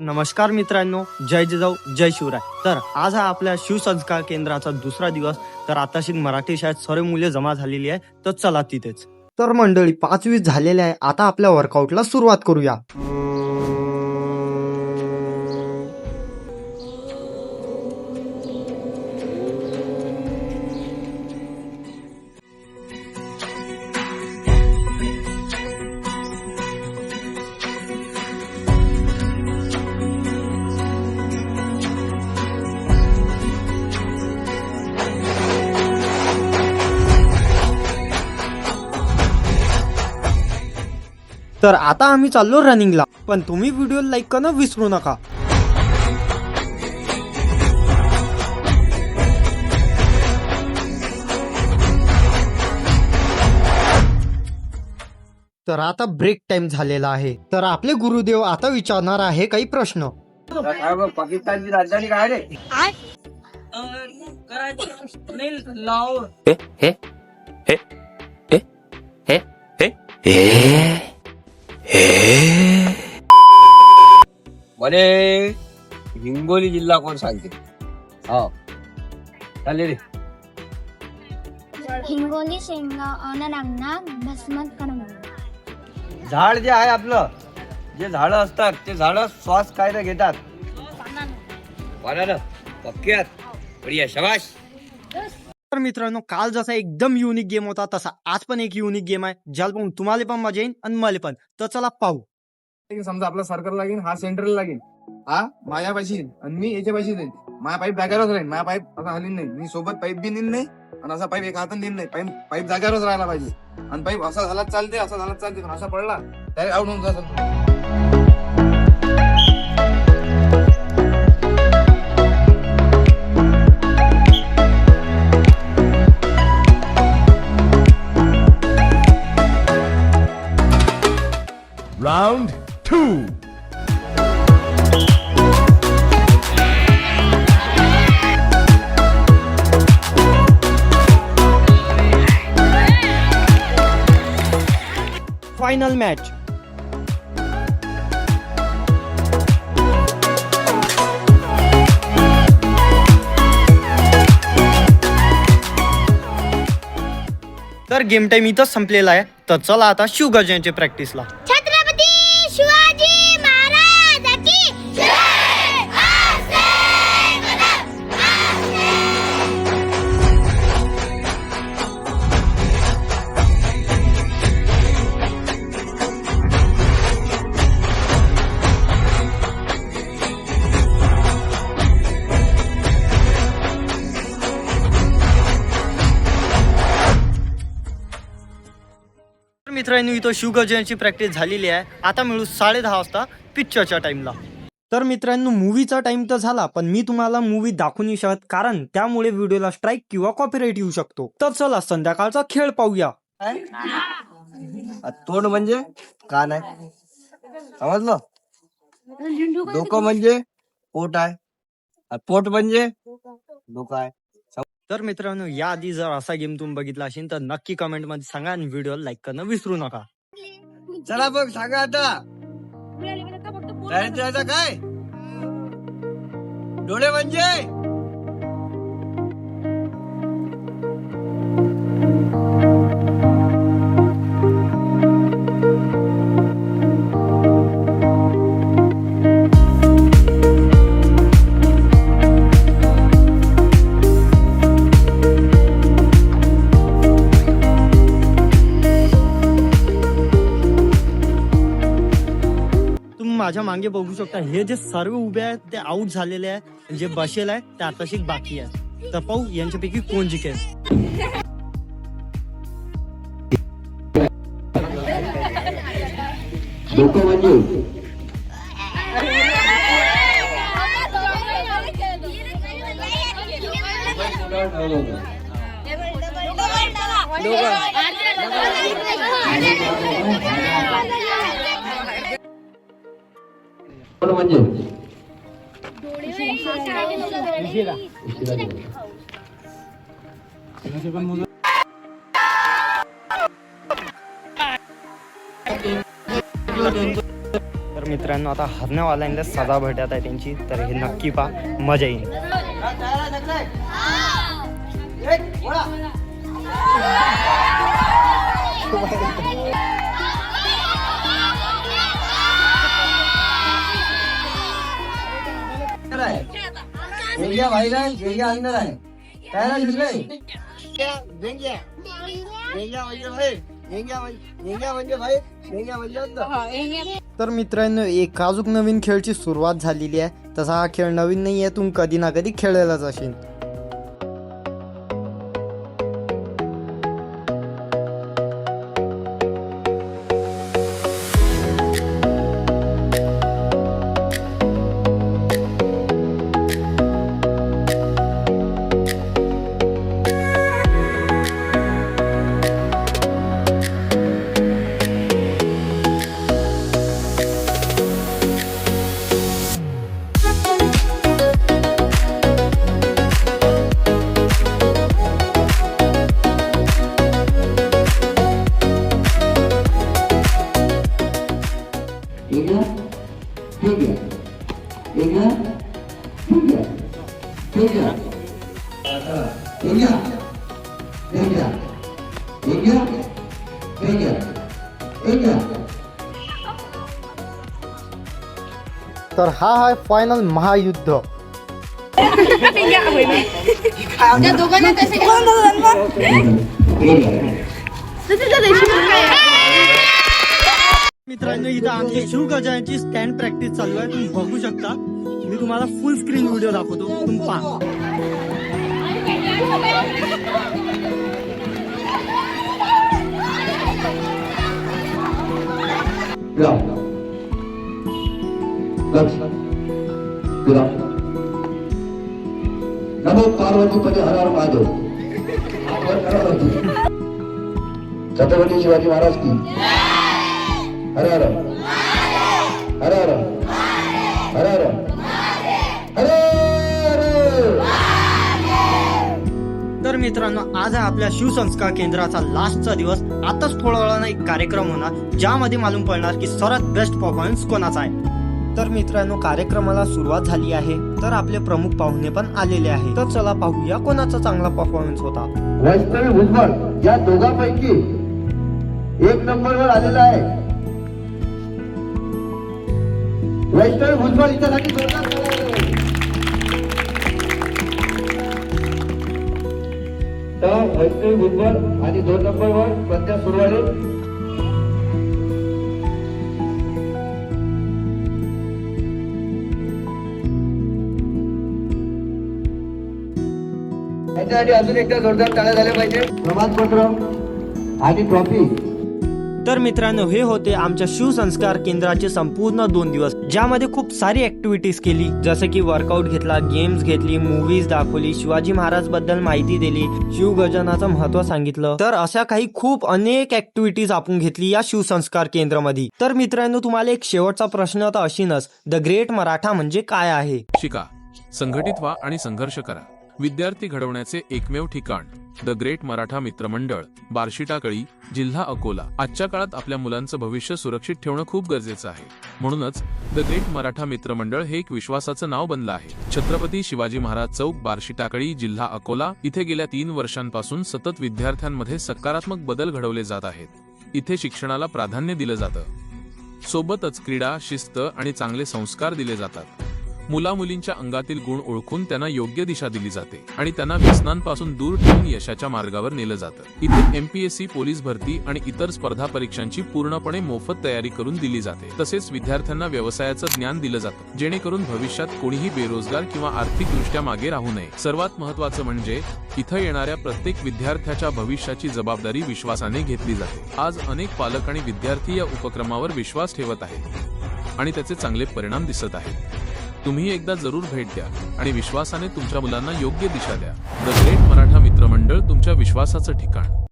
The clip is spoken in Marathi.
नमस्कार मित्रांनो, जय जिजाऊ जय शिवराय. तर आज हा आपल्या शिवसंस्कार केंद्राचा दुसरा दिवस. तर आताशी मराठी शाळेत सर्व मुले जमा झालेली आहे. तर चला तिथेच. तर मंडळी 5:20 झालेले आहे. आता आपल्या वर्कआउटला सुरुवात करूया. तर आता आम्ही चाललो रनिंगला, पण तुम्ही व्हिडिओ लाईक करणं विसरू नका. तर आता ब्रेक टाइम झालेला आहे. तर आपले गुरुदेव आता विचारणार आहे काही प्रश्न. पाकिस्तानची राजधानी काय रे? म्हणे हिंगोली जिल्हा कोण सांगते? हा चालेल रे. हिंगोली शेंगाव नागना भस्मत करणं. झाड जे आहे आपलं, जे झाडं असतात ते झाडं श्वास काय घेतात? पानानं. पक्क्यात बढिया, शाबाश. तर मित्रांनो, काल जसा एकदम युनिक गेम होता तसा आज पण एक युनिक गेम आहे, ज्याला पाहून तुम्हाला पण मजा येईल आणि मला पण. तर चला पाहू. समजा आपला सर्कल लागेल, हा सेंट्रल लागेल, हा माझ्यापाशी येईल आणि मी याच्यापाशी जाईल. माझा पाईप जागेवरच राहील, माझा पाईप असा हलीन नाही, मी सोबत पाईप बी नेल नाही आणि असा पाईप एक हातात नेल नाही. पाईप जागेवरच राहायला पाहिजे. आणि पाईप असा झाला चालते, असा झाला चालते, पण असा पडला डायरेक्ट आउट होऊन जातो. Round 2. Final match. तर गेम टाइम इथंच संपलेला आहे. तर चला आता शिवगर्जनच्या प्रॅक्टिसला. छत्रपती शिवाजी महाराज की जय. मित्रांनो, इथं शिवगर्जनची प्रॅक्टिस झालेली आहे. आता मिळू 10:30 वाजता पिक्चरच्या टाइमला. तर मित्रांनो, मूवीचा टाइम तर झाला, पण मी तुम्हाला मूवी दाखवू नाही शकत, कारण त्यामुळे व्हिडिओला स्ट्राईक किंवा कॉपीराईट येऊ शकतो. तर चला संध्याकाळचा खेळ पाहूया. तोंड म्हणजे कान आहे, समजलं? डोकं म्हणजे पोट आहे, पोट म्हणजे डोकं आहे. तर मित्रांनो, याआधी जर असा गेम तुम्ही बघितला असेल तर नक्की कमेंट मध्ये सांगा आणि व्हिडिओ लाईक करणं विसरू नका. चला बघ, सांगा आता. तयारीचं काय? डोळे म्हणजे माझ्या मागे बघू शकता, हे जे सर्व उभे आहेत ते आउट झालेले आहे. जे बसेल आहे ते आताशी बाकी आहे. तर पाहू यांच्यापैकी कोण जिंकेल. म्हणजे तर मित्रांनो आता हरण्यावाल्यांना सजा भेटत आहे त्यांची, तर हे नक्की पहा, मजा येईल. वेंग्या भाईला वेंग्या अंदर आहे काय ना शिकले तर मित्रांनो एक अजून नवीन खेळची सुरुवात झालेली आहे. तसा हा खेळ नवीन नाही आहे, तुम्ही कधी ना कधी खेळलेलाच असेल. तर हा आहे फायनल महायुद्ध. मित्रांनो इथं आमची शिवगजाची स्टँड प्रॅक्टिस चालू आहे, तुम्ही बघू शकता. मी तुम्हाला फुल स्क्रीन व्हिडिओ दाखवतो, तुम्ही पहा. नमो पार्वतीपती हर हर महादेव. छत्रपती शिवाजी महाराज की हर हर हर हर हर हर हर. तर मित्रांनो आज आहे आपल्या शिवसंस्कार केंद्राचा लास्टचा दिवस. आताच थोड्या वेळानं एक कार्यक्रम होणार, ज्यामध्ये मालूम पडणार की सर्वात बेस्ट परफॉर्मन्स कोणाचा आहे. तर मित्रांनो कार्यक्रमाला सुरुवात झाली आहे. तर आपले प्रमुख पाहुणे पण आलेले आहेत. तर चला पाहूया कोणाचा चांगला परफॉर्मन्स होता. वैष्णवी भुजबळ या दोघांपैकी एक नंबरवर आलेला आहे. वैष्णवी भुजबळ हिच्यासाठी जोरदार ताली. तर वैष्णवी भुजबळ आणि 2 नंबरवर प्रज्ञा सुरवाडे. त्याच्यासाठी अजून एकदा जोरदार टाळ्या झाल्या पाहिजे. प्रमाणपत्र आणि ट्रॉफी. तर मित्रांनो हे होते आमच्या शिवसंस्कार केंद्राचे संपूर्ण 2 दिवस, ज्यामध्ये खूप सारी ऍक्टिव्हिटीज केली, जसे की वर्कआउट घेतला, गेम्स घेतली, मूवीज दाखवली, शिवाजी महाराज बद्दल माहिती दिली, शिवगजानाचं महत्व सांगितलं. तर अशा काही खूप अनेक ऍक्टिव्हिटीज आपण घेतली या शिवसंस्कार केंद्रामध्ये. तर मित्रांनो तुम्हाला एक शेवटचा प्रश्न तर अशीनच, द ग्रेट मराठा म्हणजे काय आहे. शिका, संघटित व्हा आणि संघर्ष करा. विद्यार्थी घडवण्याचे एकमेव ठिकाण द ग्रेट मराठा मित्रमंडळ, बार्शीटाकळी, जिल्हा अकोला. आजच्या काळात आपल्या मुलांचं भविष्य सुरक्षित ठेवणं खूप गरजेचं आहे. म्हणूनच द ग्रेट मराठा मित्रमंडळ हे एक विश्वासाचं नाव बनलं आहे. छत्रपती शिवाजी महाराज चौक, बार्शीटाकळी, जिल्हा अकोला इथे गेल्या 3 वर्षांपासून सतत विद्यार्थ्यांमध्ये सकारात्मक बदल घडवले जात आहेत. इथे शिक्षणाला प्राधान्य दिलं जातं, सोबतच क्रीडा, शिस्त आणि चांगले संस्कार दिले जातात. मुला-मुलींच्या अंगातील गुण ओळखून त्यांना योग्य दिशा दिली जाते आणि त्यांना व्यसनांपासून दूर ठेवून यशाच्या मार्गावर नेलं जातं. इथे MPSC, पोलीस भरती आणि इतर स्पर्धा परीक्षांची पूर्णपणे मोफत तयारी करून दिली जाते. तसेच विद्यार्थ्यांना व्यवसायाचं ज्ञान दिलं जातं, जेणेकरून भविष्यात कोणीही बेरोजगार किंवा आर्थिकदृष्ट्या मागे राहू नये. सर्वात महत्त्वाचं म्हणजे इथं येणाऱ्या प्रत्येक विद्यार्थ्याच्या भविष्याची जबाबदारी विश्वासाने घेतली जाते. आज अनेक पालक आणि विद्यार्थी या उपक्रमावर विश्वास ठेवत आहेत आणि त्याचे चांगले परिणाम दिसत आहेत. तुम्ही एकदा जरूर भेट द्या आणि विश्वासाने तुमच्या मुलांना योग्य दिशा द्या. द ग्रेट मराठा मित्रमंडळ, तुमच्या विश्वासाचं ठिकाण.